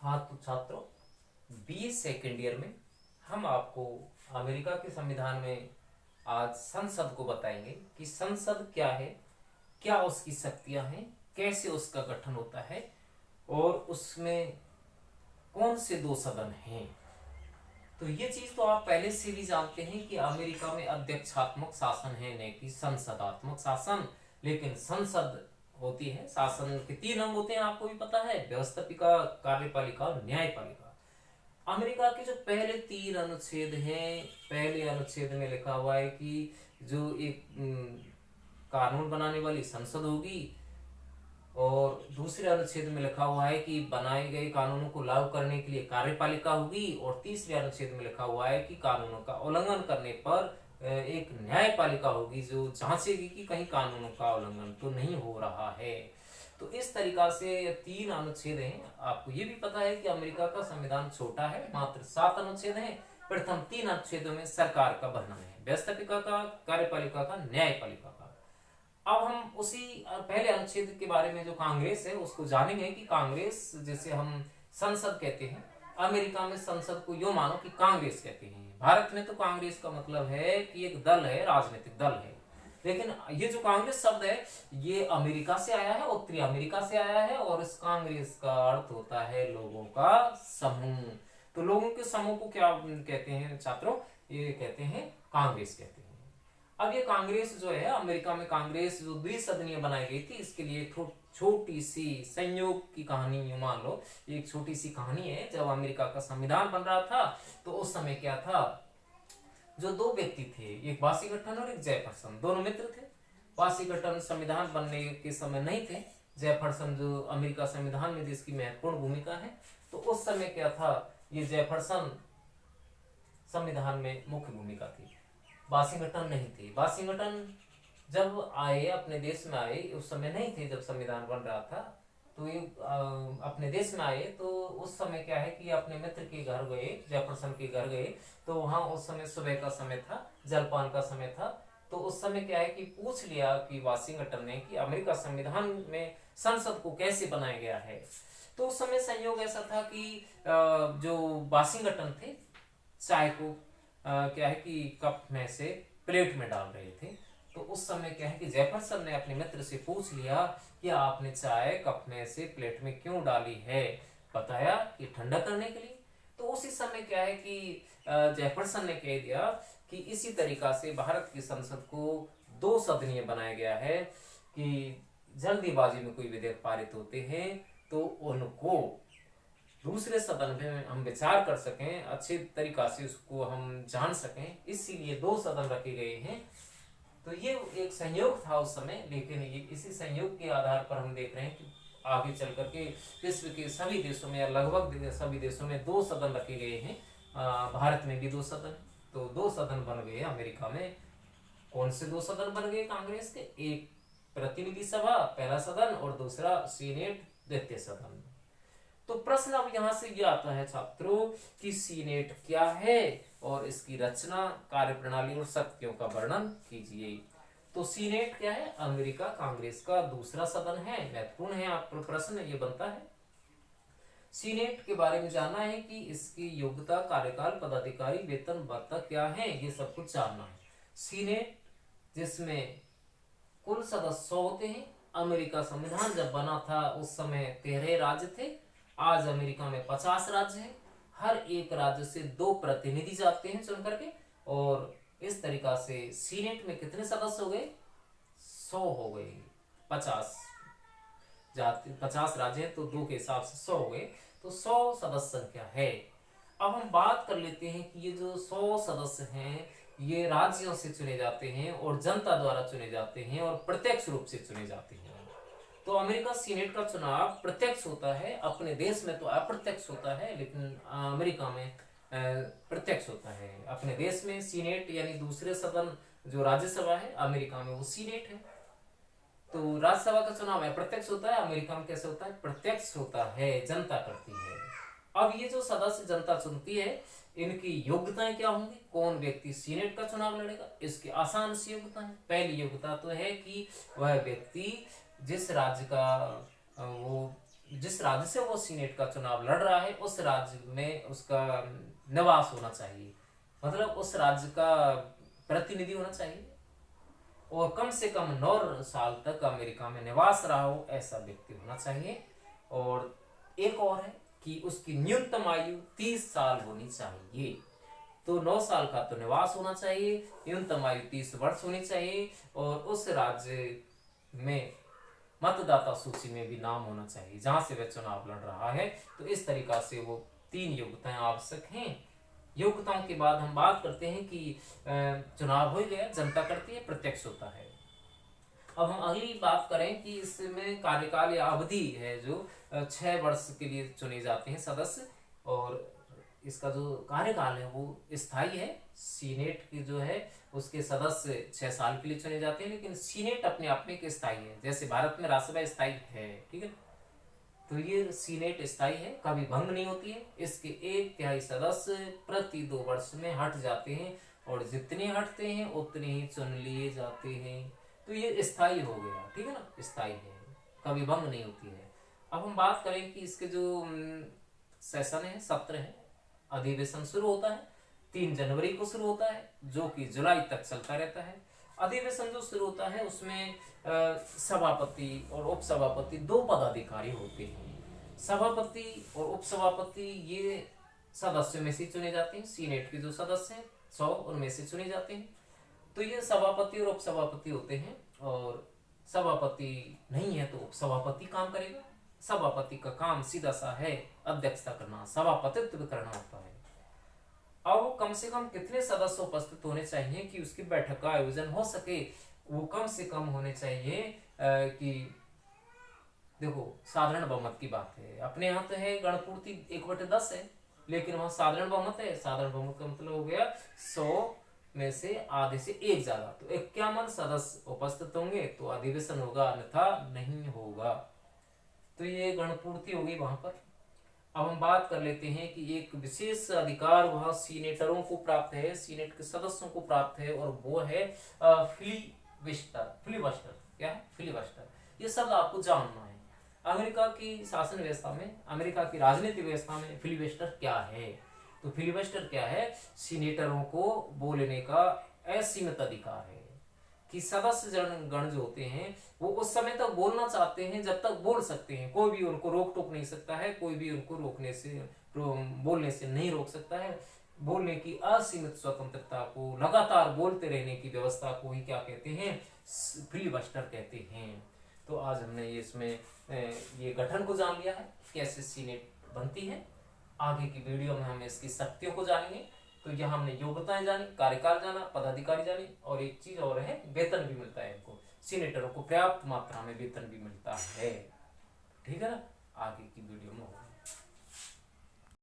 हाँ तो छात्रों, बीए सेकेंड ईयर में हम आपको अमेरिका के संविधान में आज संसद को बताएंगे कि संसद क्या है, क्या उसकी शक्तियां हैं, कैसे उसका गठन होता है और उसमें कौन से दो सदन हैं। तो ये चीज तो आप पहले से भी जानते हैं कि अमेरिका में अध्यक्षात्मक शासन है, न कि संसदात्मक शासन। लेकिन संसद होती है, शासन के तीन अंग होते हैं, आपको भी पता है, व्यवस्थापिका, कार्यपालिका और न्यायपालिका। अमेरिका के जो पहले तीन अनुच्छेद हैं, पहले अनुच्छेद में लिखा हुआ है कि जो एक कानून बनाने वाली संसद होगी, और दूसरे अनुच्छेद में लिखा हुआ है कि बनाए गए कानूनों को लागू करने के लिए कार्यपालिका होगी, और तीसरे अनुच्छेद में लिखा हुआ है कि कानूनों का उल्लंघन करने पर एक न्यायपालिका होगी जो जांचेगी कि कहीं कानूनों का उल्लंघन तो नहीं हो रहा है। तो इस तरीका से तीन अनुच्छेद हैं। आपको ये भी पता है कि अमेरिका का संविधान छोटा है, मात्र 7 अनुच्छेद हैं। प्रथम 3 अनुच्छेदों में सरकार का वर्णन है, व्यवस्थापिका का, कार्यपालिका का, न्यायपालिका का। अब हम उसी पहले अनुच्छेद के बारे में जो कांग्रेस है उसको जानेंगे कि कांग्रेस, जैसे हम संसद कहते हैं, अमेरिका में संसद को यो मानो कि कांग्रेस कहते हैं। भारत में तो कांग्रेस का मतलब है कि एक दल है, राजनीतिक दल है। लेकिन ये जो कांग्रेस शब्द है ये अमेरिका से आया है, उत्तरी अमेरिका से आया है, और इस कांग्रेस का अर्थ होता है लोगों का समूह। तो लोगों के समूह को क्या कहते हैं छात्रों? ये कहते हैं कांग्रेस कहते हैं। अब ये कांग्रेस जो है, अमेरिका में कांग्रेस जो द्विसदनीय बनाई गई थी, इसके लिए एक छोटी सी संयोग की कहानी मान लो। एक छोटी सी कहानी है। जब अमेरिका का संविधान बन रहा था तो उस समय क्या था, जो दो व्यक्ति थे, एक वाशिंगटन और एक जेफरसन, दोनों मित्र थे। वाशिंगटन संविधान बनने के समय नहीं थे, जेफरसन जो अमेरिका संविधान में जिसकी महत्वपूर्ण भूमिका है, तो उस समय क्या था, ये जेफरसन संविधान में मुख्य भूमिका थी, वाशिंगटन नहीं थे। वाशिंगटन जब आए, अपने देश में आए, उस समय नहीं थे जब संविधान बन रहा था, तो ये अपने देश में आए तो उस समय क्या है कि अपने मित्र के घर गए, जेफरसन के घर गए, तो वहां उस समय सुबह का समय था, जलपान का समय था। तो उस समय क्या है कि पूछ लिया कि वाशिंगटन ने कि अमेरिका संविधान में संसद को कैसे बनाया गया है। तो उस समय संयोग ऐसा था कि जो वाशिंगटन थे चाय को क्या है कि कप में से प्लेट में डाल रहे थे। तो उस समय क्या है कि जेफरसन ने अपने मित्र से पूछ लिया कि आपने चाय कप में से प्लेट में क्यों डाली है। बताया कि ठंडा करने के लिए। तो उसी समय क्या है कि जेफरसन ने कह दिया कि इसी तरीका से भारत की संसद को 2 सदनीय बनाया गया है कि जल्दीबाजी में कोई विधेयक पारित होते हैं तो उनको दूसरे सदन में हम विचार कर सकें, अच्छे तरीका से उसको हम जान सकें, इसीलिए 2 सदन रखे गए हैं। तो ये एक संयोग था उस समय, लेकिन ये इसी संयोग के आधार पर हम देख रहे हैं कि आगे चल करके विश्व के सभी देशों में या लगभग सभी देशों में 2 सदन रखे गए हैं। भारत में भी 2 सदन, तो 2 सदन बन गए अमेरिका में। कौन से 2 सदन बन गए कांग्रेस के? एक प्रतिनिधि सभा पहला सदन और दूसरा सीनेट द्वितीय सदन। तो प्रश्न अब यहां से ये आता है छात्रों कि सीनेट क्या है और इसकी रचना, कार्यप्रणाली और शक्तियों का वर्णन कीजिए। तो सीनेट क्या है? अमेरिका कांग्रेस का दूसरा सदन है। महत्वपूर्ण है, आप प्रश्न ये बनता है। सीनेट के बारे में जानना है कि इसकी योग्यता, कार्यकाल, पदाधिकारी, वेतन, भत्ता क्या है, ये सब कुछ जानना है। सीनेट जिसमें कुल सदस्य 100 होते हैं। अमेरिका संविधान जब बना था उस समय 13 राज्य थे। आज अमेरिका में 50 राज्य हैं। हर एक राज्य से 2 प्रतिनिधि जाते हैं चुन करके, और इस तरीका से सीनेट में कितने सदस्य हो गए? 100 हो गए। 50 जाते, 50 राज्य हैं तो 2 के हिसाब से 100 हो गए, तो 100 सदस्य संख्या है। अब हम बात कर लेते हैं कि ये जो 100 सदस्य हैं ये राज्यों से चुने जाते हैं और जनता द्वारा चुने जाते हैं और प्रत्यक्ष रूप से चुने जाते हैं। तो अमेरिका सीनेट का चुनाव प्रत्यक्ष होता है। अपने देश में तो अप्रत्यक्ष होता है, लेकिन अमेरिका में प्रत्यक्ष होता है। अपने देश में सीनेट यानी दूसरे सदन जो राज्यसभा है, अमेरिका में वो सीनेट है। तो राज्यसभा का चुनाव अप्रत्यक्ष होता है, अमेरिका में कैसे होता है? प्रत्यक्ष होता है, जनता करती है। अब ये जो सदस्य जनता चुनती है, इनकी योग्यताएं क्या होंगी? कौन व्यक्ति सीनेट का चुनाव लड़ेगा? इसकी आसान सी योग्यता है। पहली योग्यता तो है कि वह व्यक्ति जिस राज्य का वो जिस जिस राज्य से वो सीनेट का चुनाव लड़ रहा है उस राज्य में उसका निवास होना चाहिए, मतलब उस राज्य का प्रतिनिधि होना चाहिए, और कम से कम 9 साल तक अमेरिका में निवास रहा हो ऐसा व्यक्ति होना चाहिए। और एक और है कि उसकी न्यूनतम आयु 30 साल होनी चाहिए। तो 9 साल का तो निवास होना चाहिए, न्यूनतम आयु 30 वर्ष होनी चाहिए, और उस राज्य में मतदाता सूची में भी नाम होना चाहिए जहां से वह चुनाव लड़ रहा है। तो इस तरीका से वो 3 योग्यताएं आवश्यक हैं। योग्यताओं के बाद हम बात करते हैं कि चुनाव हो गया, जनता करती है, प्रत्यक्ष होता है। अब हम अगली बात करें कि इसमें कार्यकाल या अवधि है जो 6 वर्ष के लिए चुने जाते हैं सदस्य, और इसका जो कार्यकाल है वो स्थायी है। सीनेट की जो है उसके सदस्य 6 साल के लिए चुने जाते हैं, लेकिन सीनेट अपने आप में एक स्थायी है, जैसे भारत में राज्यसभा स्थायी है, ठीक है। तो ये सीनेट स्थायी है, कभी भंग नहीं होती है। इसके 1/3 सदस्य प्रति 2 वर्ष में हट जाते हैं, और जितने हटते हैं उतने ही चुन लिए जाते हैं। तो ये स्थायी हो गया, ठीक है ना, स्थायी है, कभी भंग नहीं होती है। अब हम बात करें कि इसके जो सेशन है, सत्र है, अधिवेशन शुरू होता है 3 जनवरी को शुरू होता है, जो कि जुलाई तक चलता रहता है। अधिवेशन जो शुरू होता है उसमें सभापति और उपसभापति 2 पदाधिकारी होते हैं। सभापति और उपसभापति ये सदस्यों में से चुने जाते हैं। सीनेट के जो सदस्य हैं 100 उनमें से चुने जाते हैं। तो ये सभापति और उपसभापति होते हैं, और सभापति नहीं है तो उपसभापति काम करेगा। सभापति का काम सीधा सा है अध्यक्षता करना, सभापतित्व करना होता है। अब कम से कम कितने सदस्य उपस्थित होने चाहिए कि उसकी बैठक का आयोजन हो सके? वो कम से कम होने चाहिए कि देखो साधारण बहुमत की बात है, अपने यहाँ तो है गणपूर्ति 1/10 है, लेकिन वहां साधारण बहुमत है। साधारण बहुमत का मतलब हो गया 100 में से आधे से 1 ज्यादा, तो 51 सदस्य उपस्थित होंगे तो अधिवेशन होगा, अन्यथा नहीं होगा। तो ये गणपूर्ति होगी वहां पर। अब हम बात कर लेते हैं कि एक विशेष अधिकार वह सीनेटरों को प्राप्त है, सीनेट के सदस्यों को प्राप्त है, और वो है फिलीबस्टर। फिलीबस्टर क्या है? फिलीबस्टर, ये शब्द आपको जानना है। अमेरिका की शासन व्यवस्था में, अमेरिका की राजनीतिक व्यवस्था में फिलीबस्टर क्या है? तो फिलीबस्टर क्या है? सीनेटरों को बोलने का असीमित अधिकार है, कि सदस्य गण जो होते हैं वो उस समय तक बोलना चाहते हैं जब तक बोल सकते हैं। कोई भी उनको रोक टोक नहीं सकता है, कोई भी उनको बोलने से नहीं रोक सकता है। बोलने की असीमित स्वतंत्रता को, लगातार बोलते रहने की व्यवस्था को ही क्या कहते हैं? फिलीबस्टर कहते हैं। तो आज हमने इसमें ये गठन को जान लिया है, कैसे सीनेट बनती है। आगे की वीडियो में हम इसकी शक्तियों को जानेंगे। तो यहाँ हमने योग्यताएं जानी, कार्यकाल जाना, पदाधिकारी जानी, और एक चीज और है, वेतन भी मिलता है इनको। सीनेटरों को पर्याप्त मात्रा में वेतन भी मिलता है, ठीक है ना। आगे की वीडियो में होगा।